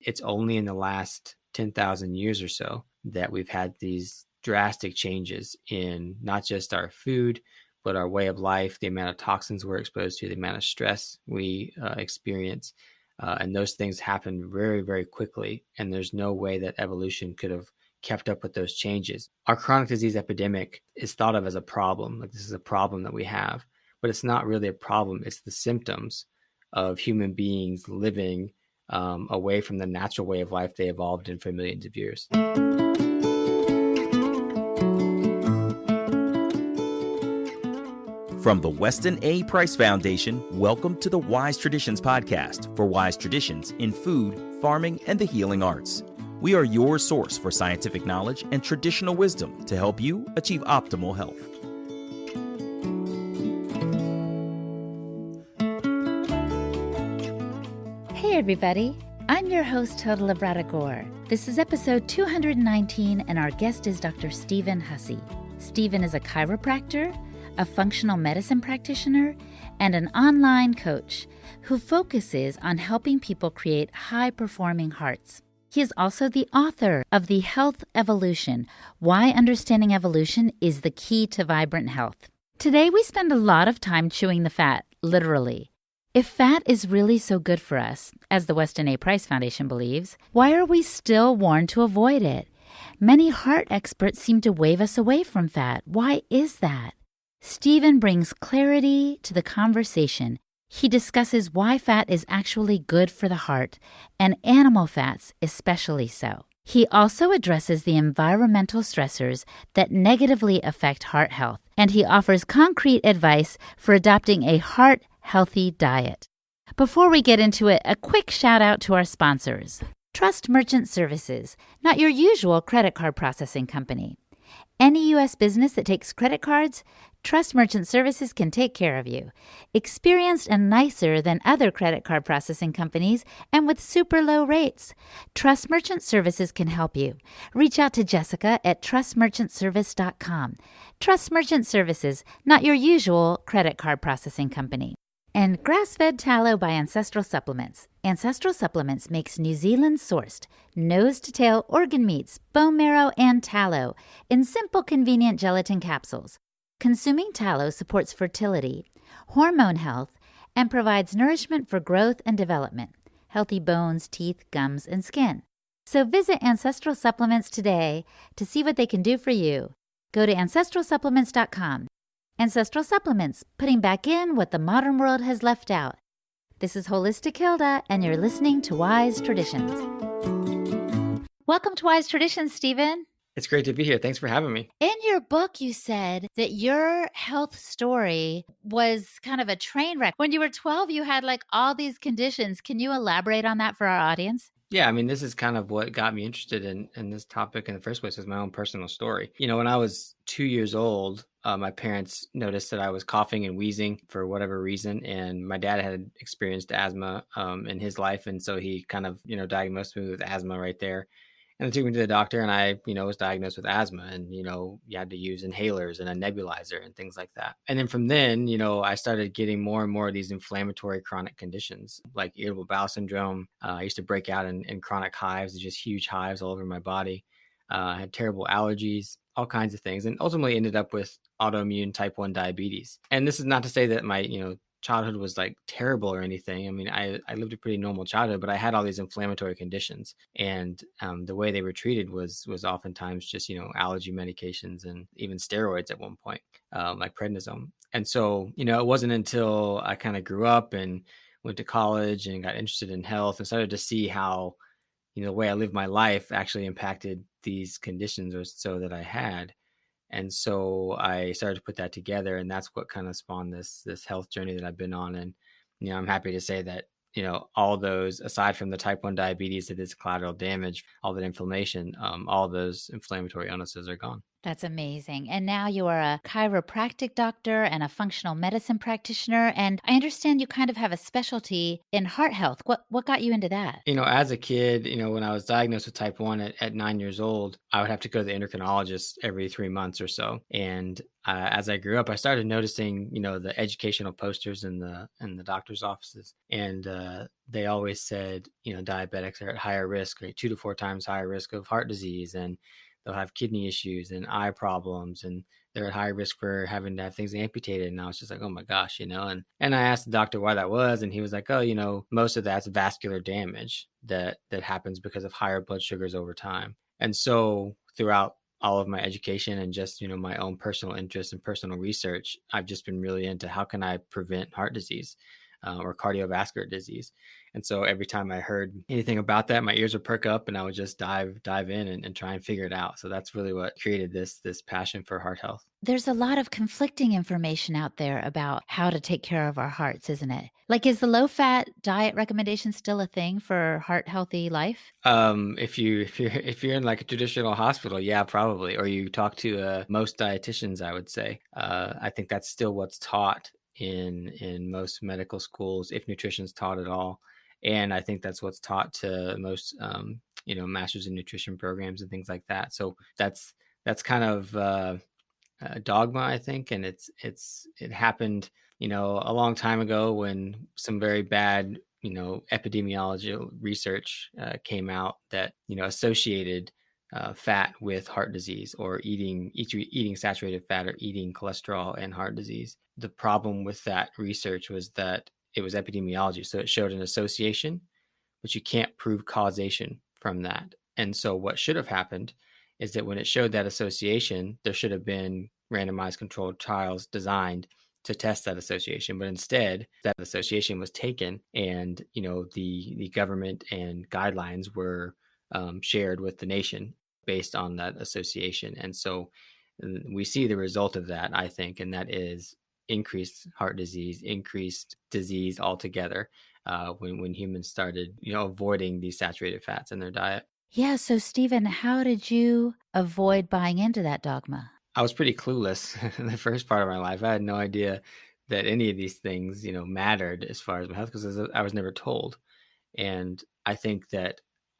it's only in the last 10,000 years or so that we've had these drastic changes in not just our food, but our way of life, the amount of toxins we're exposed to, the amount of stress we experience. And those things happen very, very quickly. And there's no way that evolution could have kept up with those changes. Our chronic disease epidemic is thought of as a problem. Like, this is a problem that we have, but it's not really a problem. It's the symptoms of human beings living away from the natural way of life they evolved in for millions of years. From the Weston A. Price Foundation, welcome to the Wise Traditions podcast for wise traditions in food, farming, and the healing arts. We are your source for scientific knowledge and traditional wisdom to help you achieve optimal health. Hey everybody, I'm your host Hilda Labrador. This is episode 219 and our guest is Dr. Stephen Hussey. Stephen is a chiropractor, a functional medicine practitioner, and an online coach who focuses on helping people create high-performing hearts. He is also the author of The Health Evolution, Why Understanding Evolution is the Key to Vibrant Health. Today we spend a lot of time chewing the fat, literally. If fat is really so good for us, as the Weston A. Price Foundation believes, why are we still warned to avoid it? Many heart experts seem to wave us away from fat. Why is that? Stephen brings clarity to the conversation. He discusses why fat is actually good for the heart, and animal fats especially so. He also addresses the environmental stressors that negatively affect heart health, and he offers concrete advice for adopting a heart-healthy diet. Before we get into it, a quick shout-out to our sponsors. Trust Merchant Services, not your usual credit card processing company. Any U.S. business that takes credit cards, Trust Merchant Services can take care of you. Experienced and nicer than other credit card processing companies and with super low rates. Trust Merchant Services can help you. Reach out to Jessica at trustmerchantservice.com. Trust Merchant Services, not your usual credit card processing company. And grass-fed tallow by Ancestral Supplements. Ancestral Supplements makes New Zealand-sourced, nose-to-tail organ meats, bone marrow, and tallow in simple, convenient gelatin capsules. Consuming tallow supports fertility, hormone health, and provides nourishment for growth and development, healthy bones, teeth, gums, and skin. So visit Ancestral Supplements today to see what they can do for you. Go to ancestralsupplements.com. Ancestral Supplements, putting back in what the modern world has left out. This is Holistic Hilda, and you're listening to Wise Traditions. Welcome to Wise Traditions, Stephen. It's great to be here. Thanks for having me. In your book, you said that your health story was kind of a train wreck. When you were 12, you had like all these conditions. Can you elaborate on that for our audience? Yeah, I mean, this is kind of what got me interested in this topic in the first place, was my own personal story. You know, when I was 2 years old, my parents noticed that I was coughing and wheezing for whatever reason. And my dad had experienced asthma in his life. And so he kind of, diagnosed me with asthma right there. And they took me to the doctor, and I, was diagnosed with asthma, and, you had to use inhalers and a nebulizer and things like that. And then from then, I started getting more and more of these inflammatory chronic conditions like irritable bowel syndrome. I used to break out in chronic hives, just huge hives all over my body. I had terrible allergies, all kinds of things, and ultimately ended up with autoimmune type 1 diabetes. And this is not to say that my, childhood was like terrible or anything. I mean, I lived a pretty normal childhood, but I had all these inflammatory conditions, and the way they were treated was oftentimes just, allergy medications and even steroids at one point, like prednisone. And so, it wasn't until I kind of grew up and went to college and got interested in health and started to see how, the way I lived my life actually impacted these conditions or so that I had. And so I started to put that together, and that's what kind of spawned this health journey that I've been on. And, I'm happy to say that, all those, aside from the type 1 diabetes that is collateral damage, all that inflammation, all those inflammatory illnesses are gone. That's amazing. And now you are a chiropractic doctor and a functional medicine practitioner. And I understand you kind of have a specialty in heart health. What got you into that? As a kid, when I was diagnosed with type 1 at 9 years old, I would have to go to the endocrinologist every 3 months or so. And as I grew up, I started noticing, the educational posters in the doctor's offices. And they always said, diabetics are at higher risk, right? 2 to 4 times higher risk of heart disease. And they'll have kidney issues and eye problems. And they're at high risk for having to have things amputated. And I was just like, oh my gosh, and I asked the doctor why that was, and he was like, oh, most of that's vascular damage that happens because of higher blood sugars over time. And so throughout all of my education and just, my own personal interest and personal research, I've just been really into how can I prevent heart disease or cardiovascular disease. And so every time I heard anything about that, my ears would perk up and I would just dive in and try and figure it out. So that's really what created this passion for heart health. There's a lot of conflicting information out there about how to take care of our hearts, isn't it? Like, is the low-fat diet recommendation still a thing for heart healthy life? If you're in like a traditional hospital, yeah, probably. Or you talk to most dietitians, I would say. I think that's still what's taught in most medical schools, if nutrition's taught at all. And I think that's what's taught to most masters in nutrition programs and things like that. So that's kind of dogma, I think, and it happened, a long time ago when some very bad, epidemiology research came out that associated fat with heart disease, or eating saturated fat, or eating cholesterol and heart disease. The problem with that research was that it was epidemiology, so it showed an association, but you can't prove causation from that. And so what should have happened is that when it showed that association, there should have been randomized controlled trials designed to test that association. But instead, that association was taken, and the government and guidelines were shared with the nation based on that association. And so we see the result of that, I think, and that is increased heart disease, increased disease altogether when humans started, avoiding these saturated fats in their diet. Yeah. So, Stephen, how did you avoid buying into that dogma? I was pretty clueless in the first part of my life. I had no idea that any of these things, mattered as far as my health, because I was never told. And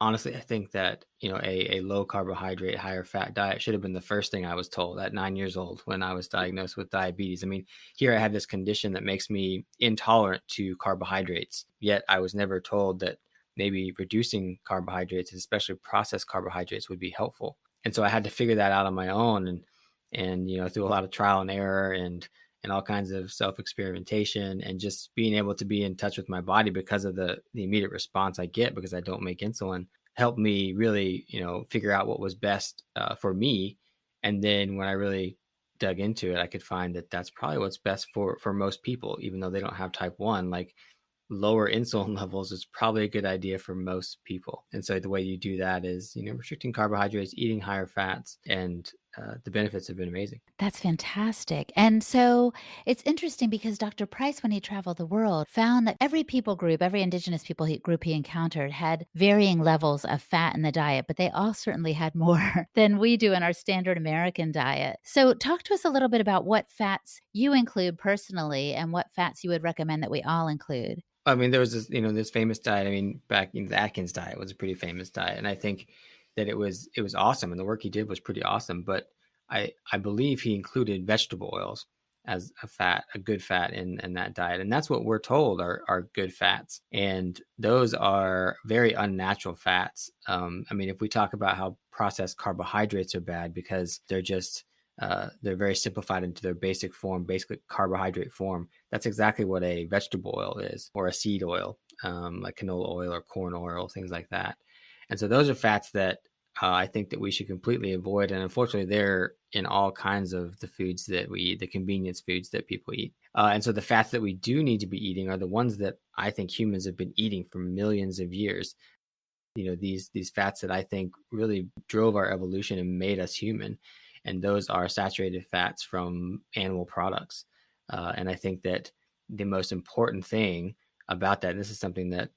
honestly, I think that, a low carbohydrate, higher fat diet should have been the first thing I was told at 9 years old when I was diagnosed with diabetes. I mean, here I have this condition that makes me intolerant to carbohydrates, yet I was never told that maybe reducing carbohydrates, especially processed carbohydrates, would be helpful. And so I had to figure that out on my own, and through a lot of trial and error and all kinds of self-experimentation, and just being able to be in touch with my body because of the immediate response I get because I don't make insulin, helped me really, figure out what was best for me. And then when I really dug into it, I could find that that's probably what's best for most people, even though they don't have type 1. Like, lower insulin levels is probably a good idea for most people. And so the way you do that is, restricting carbohydrates, eating higher fats, and the benefits have been amazing. That's fantastic. And so it's interesting because Dr. Price, when he traveled the world, found that every people group, every indigenous group he encountered had varying levels of fat in the diet, but they all certainly had more than we do in our standard American diet. So talk to us a little bit about what fats you include personally and what fats you would recommend that we all include. I mean, there was this famous diet. I mean, back in the Atkins diet was a pretty famous diet. And I think that it was awesome. And the work he did was pretty awesome. But I believe he included vegetable oils as a good fat in that diet. And that's what we're told are good fats. And those are very unnatural fats. I mean, if we talk about how processed carbohydrates are bad because they're just they're very simplified into their basic form, basically carbohydrate form. That's exactly what a vegetable oil is, or a seed oil, like canola oil or corn oil, things like that. And so those are fats that I think that we should completely avoid. And unfortunately, they're in all kinds of the foods that we eat, the convenience foods that people eat. And so the fats that we do need to be eating are the ones that I think humans have been eating for millions of years. These fats that I think really drove our evolution and made us human. And those are saturated fats from animal products. And I think that the most important thing about that, and this is something that,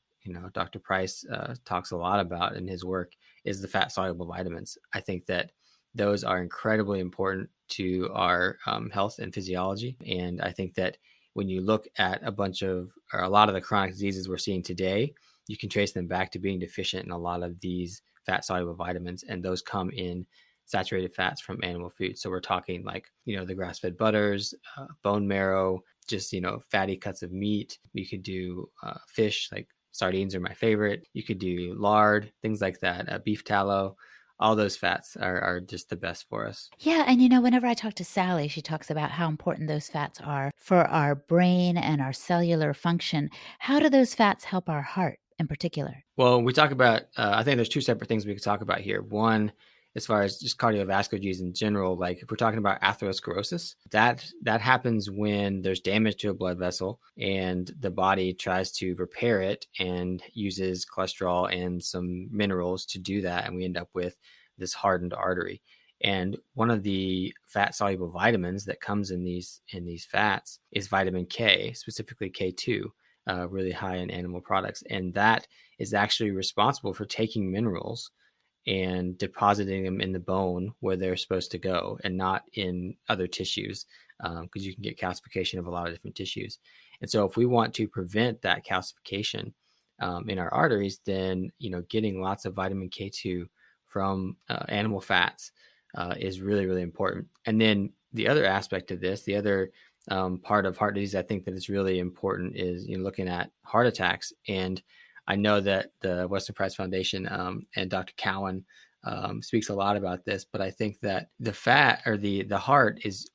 Dr. Price talks a lot about in his work, is the fat soluble vitamins. I think that those are incredibly important to our health and physiology. And I think that when you look at a lot of the chronic diseases we're seeing today, you can trace them back to being deficient in a lot of these fat soluble vitamins, and those come in saturated fats from animal food. So we're talking like, the grass-fed butters, bone marrow, just, fatty cuts of meat. You could do fish, like sardines are my favorite. You could do lard, things like that, beef tallow. All those fats are just the best for us. Yeah. And whenever I talk to Sally, she talks about how important those fats are for our brain and our cellular function. How do those fats help our heart in particular? Well, we talk about, I think there's two separate things we could talk about here. One, as far as just cardiovascular disease in general, like if we're talking about atherosclerosis, that happens when there's damage to a blood vessel and the body tries to repair it and uses cholesterol and some minerals to do that. And we end up with this hardened artery. And one of the fat soluble vitamins that comes in these fats is vitamin K, specifically K2, really high in animal products. And that is actually responsible for taking minerals and depositing them in the bone where they're supposed to go and not in other tissues, because you can get calcification of a lot of different tissues. And so if we want to prevent that calcification in our arteries, then getting lots of vitamin K2 from animal fats is really, really important. And then the other aspect of this, the other part of heart disease I think that is really important is looking at heart attacks. And I know that the Western Price Foundation and Dr. Cowan speaks a lot about this, but I think that the fat or the heart is,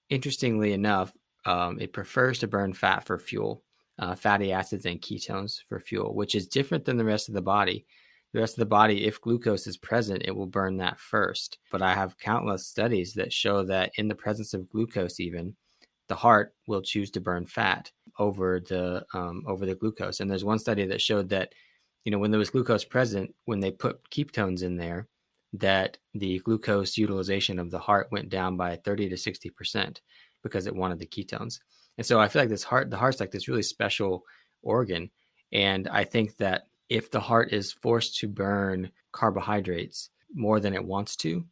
interestingly enough, it prefers to burn fat for fuel, fatty acids and ketones for fuel, which is different than the rest of the body. The rest of the body, if glucose is present, it will burn that first. But I have countless studies that show that in the presence of glucose, even the heart will choose to burn fat over the glucose. And there's one study that showed that, when there was glucose present, when they put ketones in there, that the glucose utilization of the heart went down by 30 to 60% because it wanted the ketones. And so I feel like the heart's like this really special organ. And I think that if the heart is forced to burn carbohydrates more than it wants to,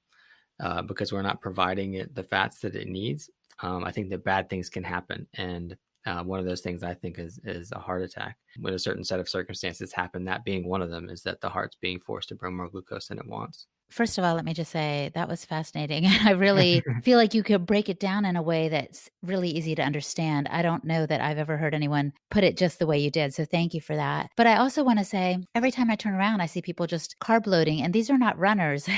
because we're not providing it the fats that it needs, I think that bad things can happen. And one of those things I think is a heart attack. When a certain set of circumstances happen, that being one of them, is that the heart's being forced to burn more glucose than it wants. First of all, let me just say that was fascinating. I really feel like you could break it down in a way that's really easy to understand. I don't know that I've ever heard anyone put it just the way you did. So thank you for that. But I also want to say, every time I turn around, I see people just carb loading, and these are not runners.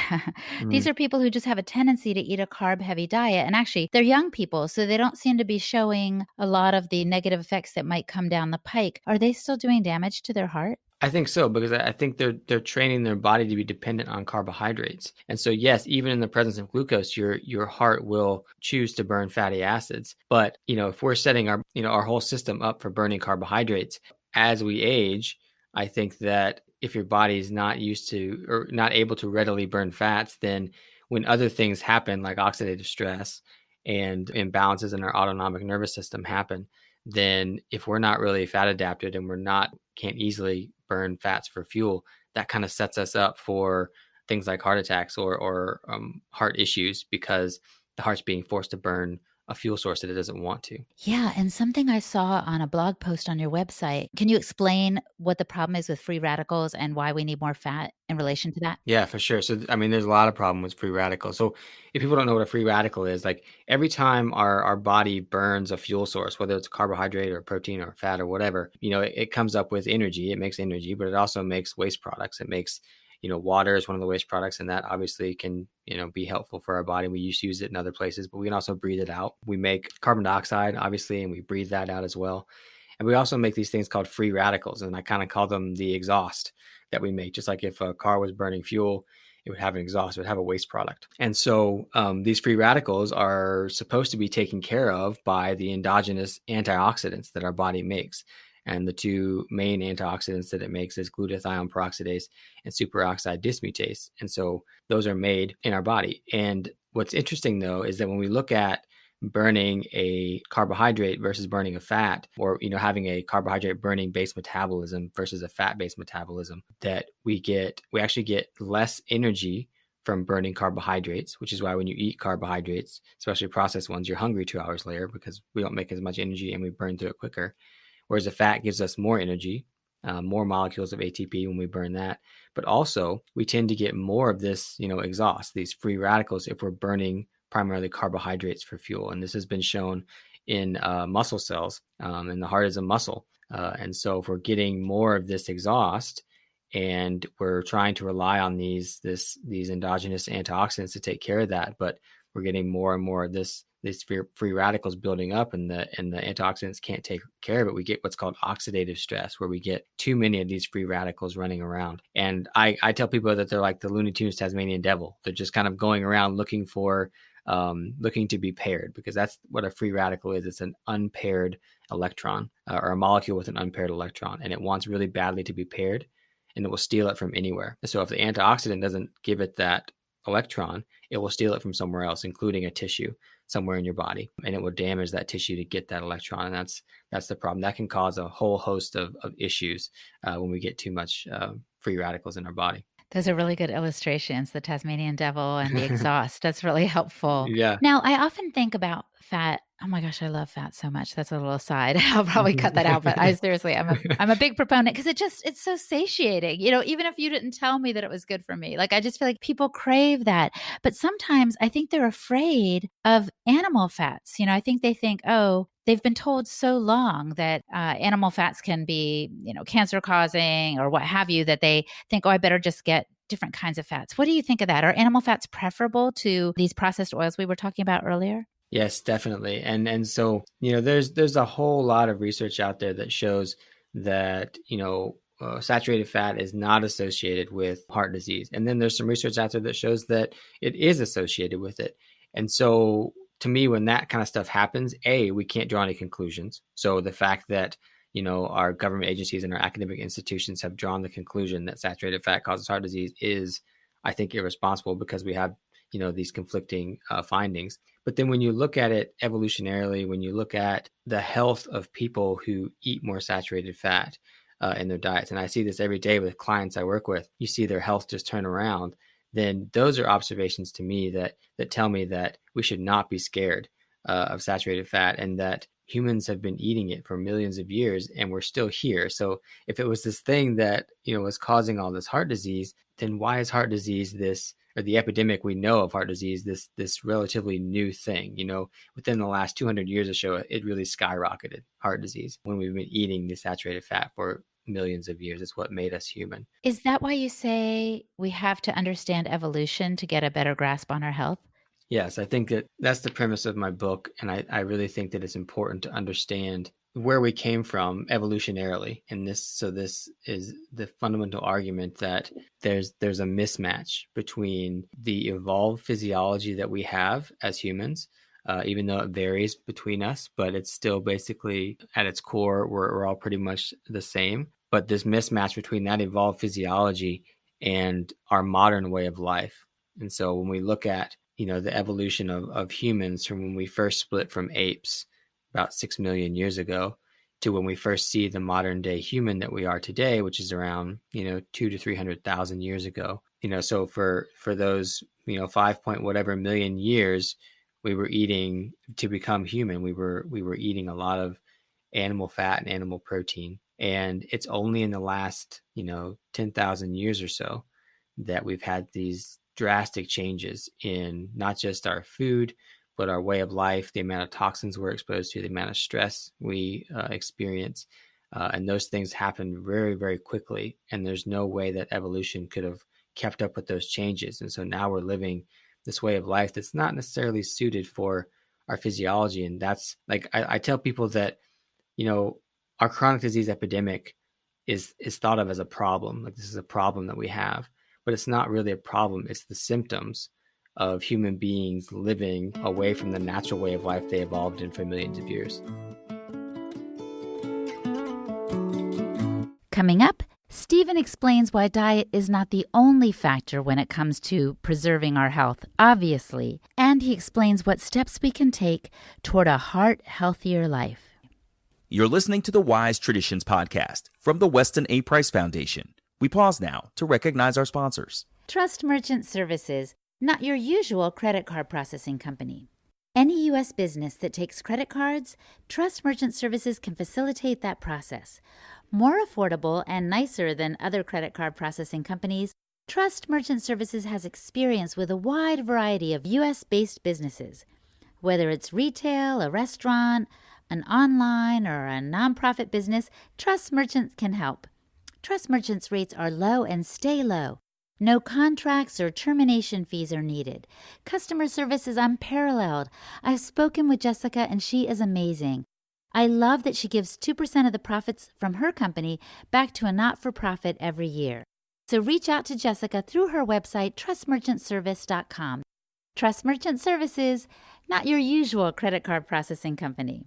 These are people who just have a tendency to eat a carb heavy diet. And actually, they're young people, so they don't seem to be showing a lot of the negative effects that might come down the pike. Are they still doing damage to their heart? I think so, because I think they're training their body to be dependent on carbohydrates. And so, yes, even in the presence of glucose, your heart will choose to burn fatty acids. But, if we're setting our whole system up for burning carbohydrates as we age, I think that if your body is not used to or not able to readily burn fats, then when other things happen, like oxidative stress and imbalances in our autonomic nervous system happen, then if we're not really fat adapted and can't easily burn fats for fuel, that kind of sets us up for things like heart attacks or heart issues, because the heart's being forced to burn a fuel source that it doesn't want to. Yeah. And something I saw on a blog post on your website, can you explain what the problem is with free radicals and why we need more fat in relation to that? Yeah, for sure. So, there's a lot of problem with free radicals. So if people don't know what a free radical is, like every time our body burns a fuel source, whether it's a carbohydrate or protein or fat or whatever, it comes up with energy. It makes energy, but it also makes waste products. It makes, water is one of the waste products, and that obviously can, be helpful for our body. We used to use it in other places, but we can also breathe it out. We make carbon dioxide, obviously, and we breathe that out as well. And we also make these things called free radicals, and I kind of call them the exhaust that we make. Just like if a car was burning fuel, it would have an exhaust, it would have a waste product. And so these free radicals are supposed to be taken care of by the endogenous antioxidants that our body makes. And the two main antioxidants that it makes is glutathione peroxidase and superoxide dismutase. And so those are made in our body. And what's interesting, though, is that when we look at burning a carbohydrate versus burning a fat, or having a carbohydrate burning based metabolism versus a fat based metabolism, that we actually get less energy from burning carbohydrates, which is why when you eat carbohydrates, especially processed ones, you're hungry 2 hours later because we don't make as much energy and we burn through it quicker. Whereas the fat gives us more energy, more molecules of ATP when we burn that. But also, we tend to get more of this, exhaust, these free radicals, if we're burning primarily carbohydrates for fuel. And this has been shown in muscle cells, and the heart is a muscle. And so if we're getting more of this exhaust and we're trying to rely on these endogenous antioxidants to take care of that, but we're getting more and more of these free radicals building up, and the antioxidants can't take care of it, we get what's called oxidative stress, where we get too many of these free radicals running around. And I tell people that they're like the Looney Tunes Tasmanian devil. They're just kind of going around looking to be paired, because that's what a free radical is. It's an unpaired electron, or a molecule with an unpaired electron, and it wants really badly to be paired, and it will steal it from anywhere. So if the antioxidant doesn't give it that electron, it will steal it from somewhere else, including a tissue somewhere in your body, and it will damage that tissue to get that electron. And that's the problem. That can cause a whole host of issues when we get too much free radicals in our body. Those are really good illustrations, the Tasmanian devil and the exhaust. That's really helpful. Yeah. Now, I often think about fat. Oh my gosh, I love fat so much. That's a little aside. I'll probably cut that out, but I'm a big proponent, because it's so satiating. Even if you didn't tell me that it was good for me, I just feel like people crave that. But sometimes I think they're afraid of animal fats. I think they think, oh, they've been told so long that animal fats can be, cancer causing or what have you, that they think, oh, I better just get different kinds of fats. What do you think of that? Are animal fats preferable to these processed oils we were talking about earlier? Yes, definitely. And so, there's a whole lot of research out there that shows that, saturated fat is not associated with heart disease. And then there's some research out there that shows that it is associated with it. And so to me, when that kind of stuff happens, we can't draw any conclusions. So the fact that, our government agencies and our academic institutions have drawn the conclusion that saturated fat causes heart disease is, I think, irresponsible, because we have, these conflicting findings. But then when you look at it evolutionarily, when you look at the health of people who eat more saturated fat in their diets, and I see this every day with clients I work with, you see their health just turn around, then those are observations to me that tell me that we should not be scared of saturated fat, and that humans have been eating it for millions of years and we're still here. So if it was this thing that, was causing all this heart disease, then why is heart disease or the epidemic we know of heart disease, this relatively new thing? Within the last 200 years or so, it really skyrocketed, heart disease, when we've been eating the saturated fat for millions of years. It's what made us human. Is that why you say we have to understand evolution to get a better grasp on our health? Yes, I think that's the premise of my book. And I really think that it's important to understand where we came from evolutionarily. And this is the fundamental argument that there's a mismatch between the evolved physiology that we have as humans, even though it varies between us, but it's still basically at its core, we're all pretty much the same. But this mismatch between that evolved physiology and our modern way of life. And so when we look at, the evolution of humans from when we first split from apes about 6 million years ago to when we first see the modern day human that we are today, which is around, 200,000 to 300,000 years ago. So for those, 5 point whatever million years, we were eating to become human. We were eating a lot of animal fat and animal protein. And it's only in the last, 10,000 years or so that we've had these drastic changes in not just our food, but our way of life, the amount of toxins we're exposed to, the amount of stress we experience. And those things happen very, very quickly. And there's no way that evolution could have kept up with those changes. And so now we're living this way of life that's not necessarily suited for our physiology. And that's I tell people that, our chronic disease epidemic is thought of as a problem. This is a problem that we have, but it's not really a problem. It's the symptoms of human beings living away from the natural way of life they evolved in for millions of years. Coming up, Stephen explains why diet is not the only factor when it comes to preserving our health, obviously, and he explains what steps we can take toward a heart-healthier life. You're listening to the Wise Traditions podcast from the Weston A. Price Foundation. We pause now to recognize our sponsors. Trust Merchant Services, not your usual credit card processing company. Any U.S. business that takes credit cards, Trust Merchant Services can facilitate that process. More affordable and nicer than other credit card processing companies, Trust Merchant Services has experience with a wide variety of U.S.-based businesses. Whether it's retail, a restaurant, an online, or a nonprofit business, Trust Merchants can help. Trust Merchants' rates are low and stay low. No contracts or termination fees are needed. Customer service is unparalleled. I've spoken with Jessica and she is amazing. I love that she gives 2% of the profits from her company back to a not-for-profit every year. So reach out to Jessica through her website, trustmerchantservice.com. Trust Merchant Services, not your usual credit card processing company.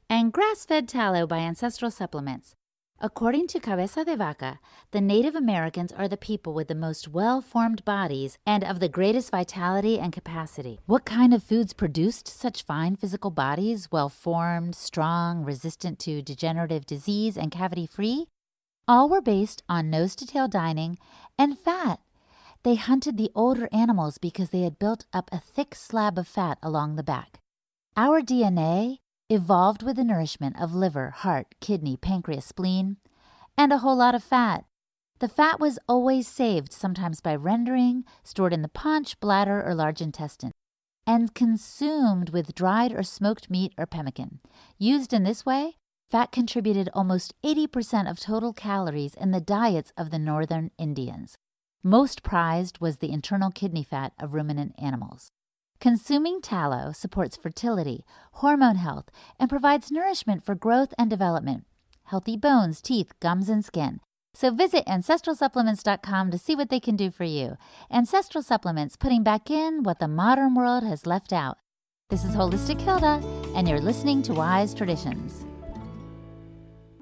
And grass-fed tallow by Ancestral Supplements. According to Cabeza de Vaca, the Native Americans are the people with the most well-formed bodies and of the greatest vitality and capacity. What kind of foods produced such fine physical bodies, well-formed, strong, resistant to degenerative disease, and cavity-free? All were based on nose-to-tail dining and fat. They hunted the older animals because they had built up a thick slab of fat along the back. Our DNA evolved with the nourishment of liver, heart, kidney, pancreas, spleen, and a whole lot of fat. The fat was always saved, sometimes by rendering, stored in the paunch, bladder, or large intestine, and consumed with dried or smoked meat or pemmican. Used in this way, fat contributed almost 80% of total calories in the diets of the northern Indians. Most prized was the internal kidney fat of ruminant animals. Consuming tallow supports fertility, hormone health, and provides nourishment for growth and development, healthy bones, teeth, gums, and skin. So visit ancestralsupplements.com to see what they can do for you. Ancestral Supplements, putting back in what the modern world has left out. This is Holistic Hilda, and you're listening to Wise Traditions.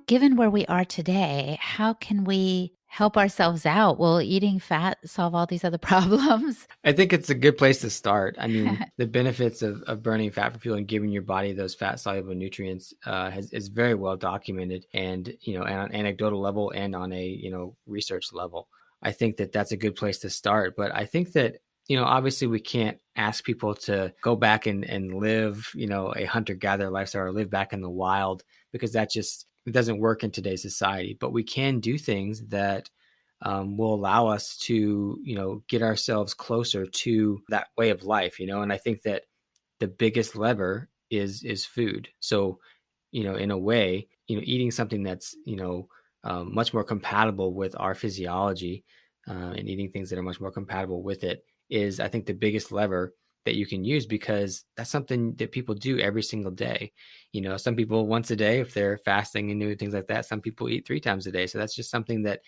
Given where we are today, how can we help ourselves out? Will eating fat solve all these other problems? I think it's a good place to start. I mean, the benefits of burning fat for fuel and giving your body those fat-soluble nutrients is very well documented, and and on an anecdotal level and on a research level. I think that that's a good place to start. But I think that obviously we can't ask people to go back and live a hunter-gatherer lifestyle or live back in the wild, because it doesn't work in today's society. But we can do things that will allow us to, get ourselves closer to that way of life, and I think that the biggest lever is food. So, in a way, eating something that's, much more compatible with our physiology, and eating things that are much more compatible with it is, I think, the biggest lever that you can use, because that's something that people do every single day. Some people once a day if they're fasting and doing things like that. Some people eat 3 times a day. So that's just something that,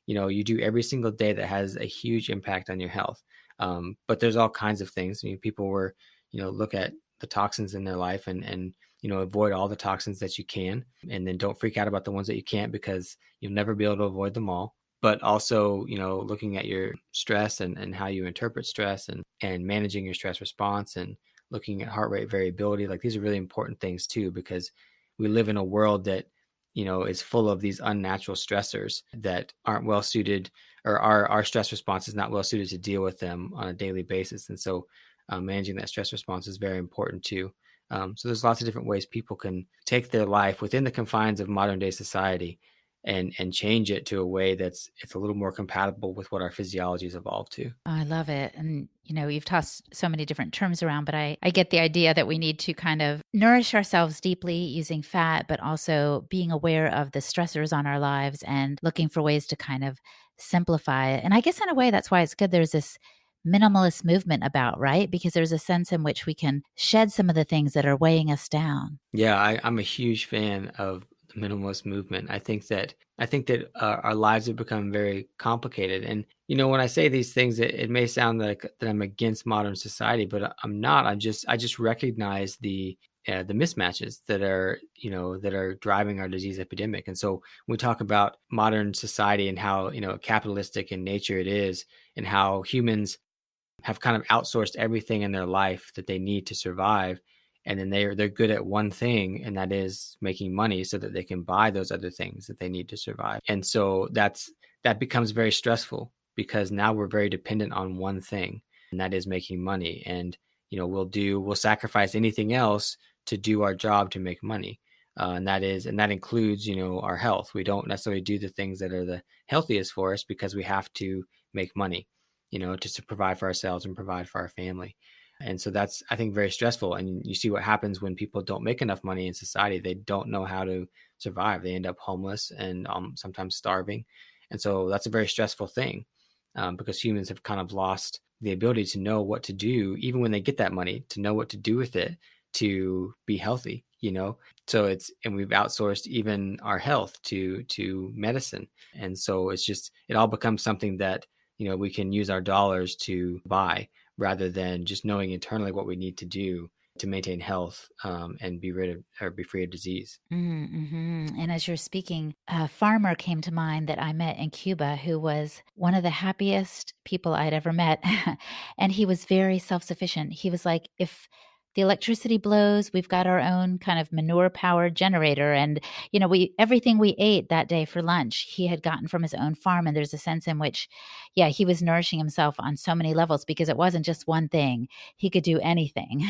you do every single day that has a huge impact on your health. But there's all kinds of things. People were, look at the toxins in their life and avoid all the toxins that you can, and then don't freak out about the ones that you can't, because you'll never be able to avoid them all. But also, looking at your stress and how you interpret stress and managing your stress response, and looking at heart rate variability. Like, these are really important things too, because we live in a world that, is full of these unnatural stressors that aren't well suited, or our stress response is not well suited to deal with them on a daily basis. And so managing that stress response is very important too. So there's lots of different ways people can take their life within the confines of modern day society and change it to a way it's a little more compatible with what our physiology has evolved to. Oh, I love it. And, you've tossed so many different terms around, but I get the idea that we need to kind of nourish ourselves deeply using fat, but also being aware of the stressors on our lives and looking for ways to kind of simplify it. And I guess in a way, that's why it's good there's this minimalist movement about, right? Because there's a sense in which we can shed some of the things that are weighing us down. Yeah, I'm a huge fan of the minimalist movement. I think that our lives have become very complicated. And, when I say these things, it may sound like that I'm against modern society, but I'm not. I just recognize the mismatches that are driving our disease epidemic. And so when we talk about modern society and how, capitalistic in nature it is, and how humans have kind of outsourced everything in their life that they need to survive. And then they're good at one thing, and that is making money so that they can buy those other things that they need to survive. And so that becomes very stressful. because now we're very dependent on one thing, and that is making money. And, we'll sacrifice anything else to do our job to make money. And that includes, our health. We don't necessarily do the things that are the healthiest for us because we have to make money, just to provide for ourselves and provide for our family. And so that's, I think, very stressful. And you see what happens when people don't make enough money in society. They don't know how to survive. They end up homeless and sometimes starving. And so that's a very stressful thing, because humans have kind of lost the ability to know what to do, even when they get that money, to know what to do with it to be healthy, So and we've outsourced even our health to medicine. And so it all becomes something that, we can use our dollars to buy, rather than just knowing internally what we need to do to maintain health, and be free of disease. Mm-hmm. And as you're speaking, a farmer came to mind that I met in Cuba who was one of the happiest people I'd ever met. And he was very self-sufficient. He was like, if the electricity blows, we've got our own kind of manure-powered generator. And, everything we ate that day for lunch, he had gotten from his own farm. And there's a sense in which, he was nourishing himself on so many levels because it wasn't just one thing. He could do anything.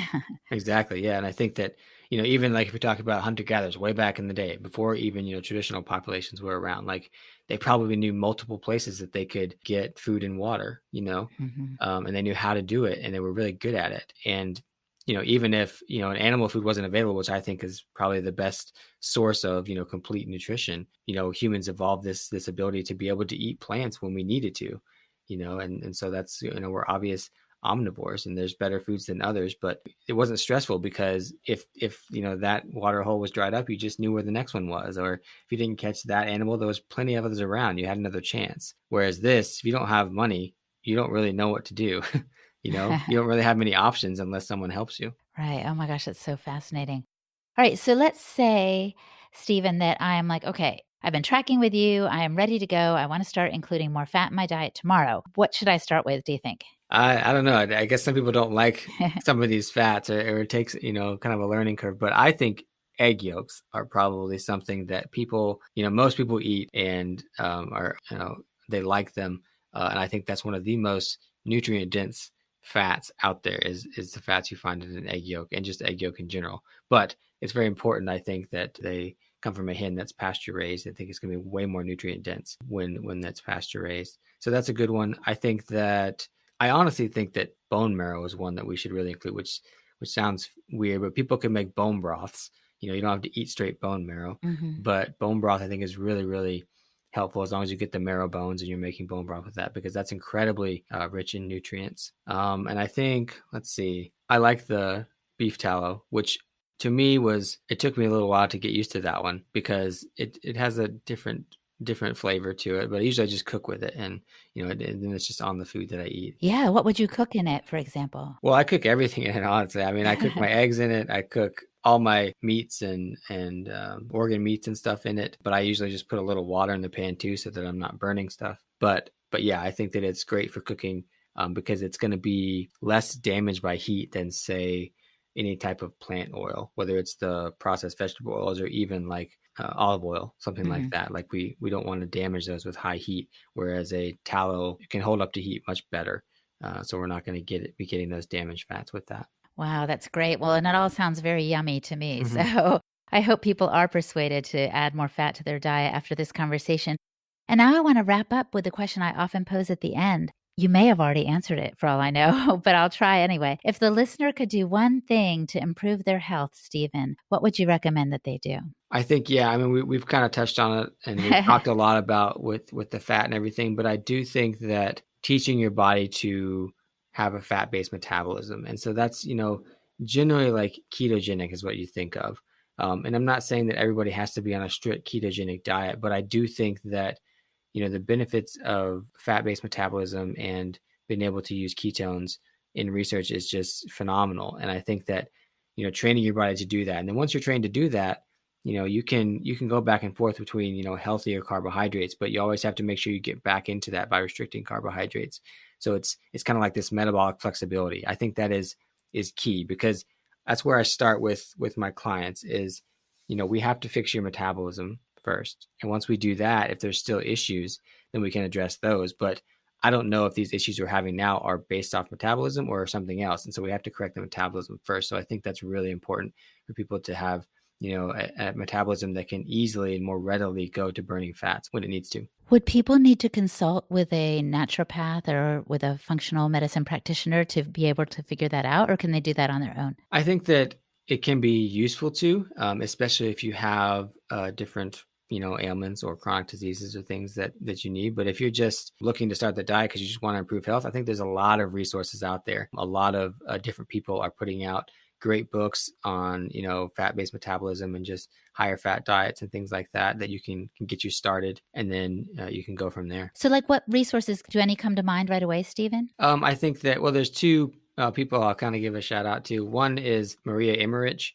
Exactly. Yeah. And I think that, even like if we talk about hunter gatherers way back in the day, before even, traditional populations were around, like they probably knew multiple places that they could get food and water, Mhm. and they knew how to do it, and they were really good at it. And, even if, an animal food wasn't available, which I think is probably the best source of, complete nutrition, humans evolved this ability to be able to eat plants when we needed to, and so that's, we're obvious omnivores, and there's better foods than others, but it wasn't stressful because if that water hole was dried up, you just knew where the next one was. Or if you didn't catch that animal, there was plenty of others around, you had another chance. Whereas this, if you don't have money, you don't really know what to do. You don't really have many options unless someone helps you. Right. Oh my gosh, that's so fascinating. All right. So let's say, Stephen, that I'm like, okay, I've been tracking with you. I am ready to go. I want to start including more fat in my diet tomorrow. What should I start with, do you think? I don't know. I guess some people don't like some of these fats, or it takes, kind of a learning curve. But I think egg yolks are probably something that people, most people eat, and are, they like them. And I think that's one of the most nutrient dense fats out there is the fats you find in an egg yolk, and just egg yolk in general. But it's very important, I think, that they come from a hen that's pasture raised. I think it's going to be way more nutrient dense when that's pasture raised. So that's a good one. I honestly think that bone marrow is one that we should really include, which sounds weird, but people can make bone broths. You don't have to eat straight bone marrow, Mhm. but bone broth I think is really, really helpful, as long as you get the marrow bones and you're making bone broth with that, because that's incredibly rich in nutrients. And I think, let's see, I like the beef tallow, which to me it took me a little while to get used to that one, because it has a different flavor to it, but usually I just cook with it, and then it's just on the food that I eat. Yeah. What would you cook in it, for example? Well, I cook everything in it, honestly. I mean, I cook my eggs in it. I cook all my meats and organ meats and stuff in it. But I usually just put a little water in the pan too, so that I'm not burning stuff. But yeah, I think that it's great for cooking, because it's going to be less damaged by heat than, say, any type of plant oil, whether it's the processed vegetable oils or even like olive oil, something like Mhm. that. Like we don't want to damage those with high heat, whereas a tallow can hold up to heat much better. So we're not going to be getting those damaged fats with that. Wow, that's great. Well, and it all sounds very yummy to me. Hmm. So I hope people are persuaded to add more fat to their diet after this conversation. And now I want to wrap up with the question I often pose at the end. You may have already answered it for all I know, but I'll try anyway. If the listener could do one thing to improve their health, Stephen, what would you recommend that they do? I think, yeah, I mean, we've kind of touched on it, and we've talked a lot about with the fat and everything, but I do think that teaching your body to have a fat-based metabolism. And so that's, generally like ketogenic is what you think of. And I'm not saying that everybody has to be on a strict ketogenic diet, but I do think that, the benefits of fat-based metabolism and being able to use ketones in research is just phenomenal. And I think that, training your body to do that. And then once you're trained to do that, you can go back and forth between, healthier carbohydrates, but you always have to make sure you get back into that by restricting carbohydrates. So it's kind of like this metabolic flexibility. I think that is key, because that's where I start with my clients is, we have to fix your metabolism first. And once we do that, if there's still issues, then we can address those. But I don't know if these issues we're having now are based off metabolism or something else. And so we have to correct the metabolism first. So I think that's really important for people to have, a metabolism that can easily and more readily go to burning fats when it needs to. Would people need to consult with a naturopath or with a functional medicine practitioner to be able to figure that out, or can they do that on their own? I think that it can be useful to, especially if you have different ailments or chronic diseases or things that you need. But if you're just looking to start the diet because you just want to improve health, I think there's a lot of resources out there. A lot of different people are putting out great books on, fat-based metabolism and just higher fat diets and things like that you can get you started, and then you can go from there. So like what resources, do any come to mind right away, Stephen? I think that, there's two people I'll kind of give a shout out to. One is Maria Emmerich.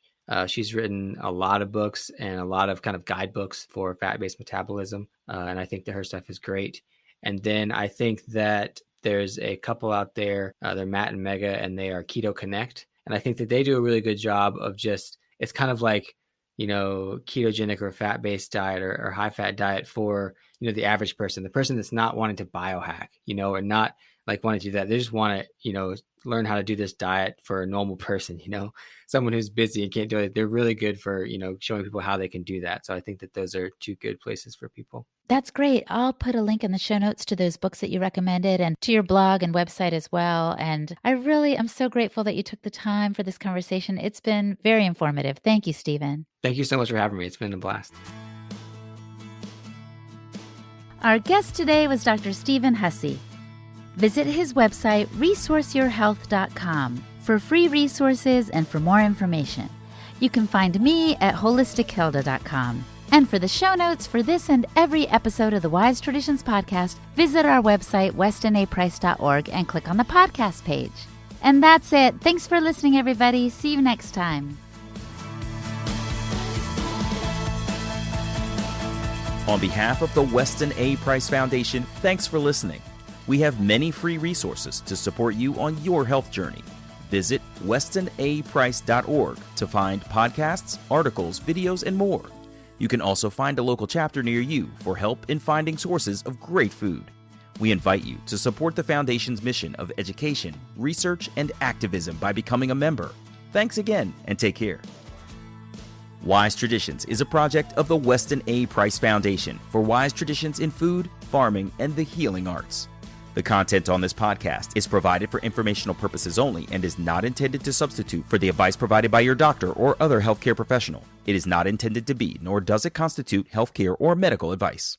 She's written a lot of books and a lot of kind of guidebooks for fat-based metabolism. And I think that her stuff is great. And then I think that there's a couple out there, they're Matt and Mega, and they are Keto Connect. And I think that they do a really good job of it's kind of like, ketogenic or fat-based diet or high-fat diet for, the average person, the person that's not wanting to biohack, or not like wanting to do that. They just want to, learn how to do this diet for a normal person, someone who's busy and can't do it. They're really good for, showing people how they can do that. So I think that those are two good places for people. That's great. I'll put a link in the show notes to those books that you recommended and to your blog and website as well. And I'm so grateful that you took the time for this conversation. It's been very informative. Thank you, Stephen. Thank you so much for having me. It's been a blast. Our guest today was Dr. Stephen Hussey. Visit his website, resourceyourhealth.com, for free resources and for more information. You can find me at holistichilda.com. And for the show notes for this and every episode of the Wise Traditions podcast, visit our website, westonaprice.org, and click on the podcast page. And that's it. Thanks for listening, everybody. See you next time. On behalf of the Weston A. Price Foundation, thanks for listening. We have many free resources to support you on your health journey. Visit westonaprice.org to find podcasts, articles, videos, and more. You can also find a local chapter near you for help in finding sources of great food. We invite you to support the Foundation's mission of education, research, and activism by becoming a member. Thanks again, and take care. Wise Traditions is a project of the Weston A. Price Foundation for wise traditions in food, farming, and the healing arts. The content on this podcast is provided for informational purposes only and is not intended to substitute for the advice provided by your doctor or other healthcare professional. It is not intended to be, nor does it constitute healthcare or medical advice.